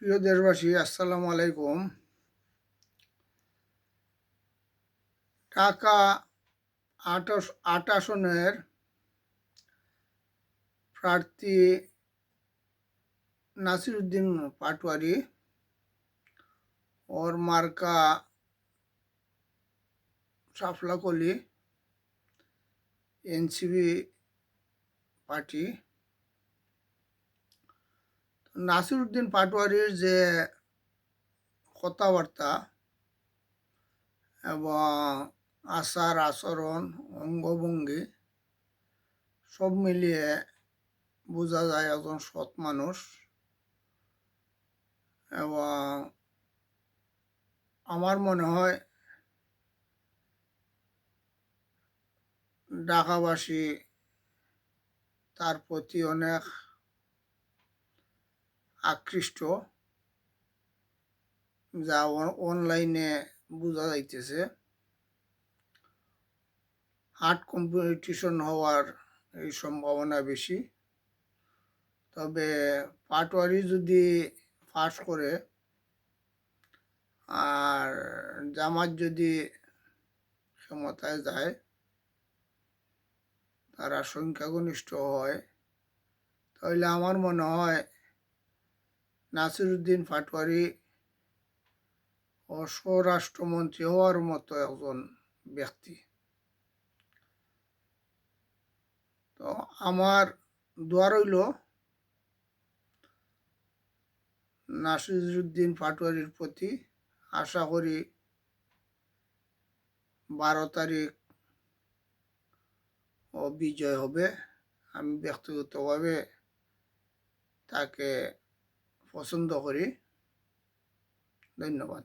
প্রিয় দেশবাসী, আসসালামু আলাইকুম। ঢাকা ৮ আসনের প্রার্থী নাসিরউদ্দিন পাটোয়ারি, ওর মার্কা শাপলা কলি, এনসিপি পার্টি। নাসিরউদ্দিন পাটোয়ারির যে কথাবার্তা এবং আচার আচরণ, অঙ্গভঙ্গি সব মিলিয়ে বোঝা যায় একজন সৎ মানুষ। এবং আমার মনে হয় ঢাকাবাসী তার প্রতি অনেক আকৃষ্ট, যা অনলাইনে বোঝা যাইতেছে। হার্ড কম্পিটিশন হওয়ার এই সম্ভাবনা বেশি। তবে পাটোয়ারি যদি পাস করে আর জামাত যদি ক্ষমতায় যায়, তারা সংখ্যাগরিষ্ঠ হয়, তাহলে আমার মনে হয় নাসিরউদ্দিন পাটোয়ারি ও স্বরাষ্ট্রমন্ত্রী হওয়ার মতো একজন ব্যক্তি। তো আমার দোয়া রইল নাসিরউদ্দিন পাটোয়ারির প্রতি। আশা করি 12 তারিখ ও বিজয় হবে। আমি ব্যক্তিগতভাবে তাকে পছন্দ করি। ধন্যবাদ।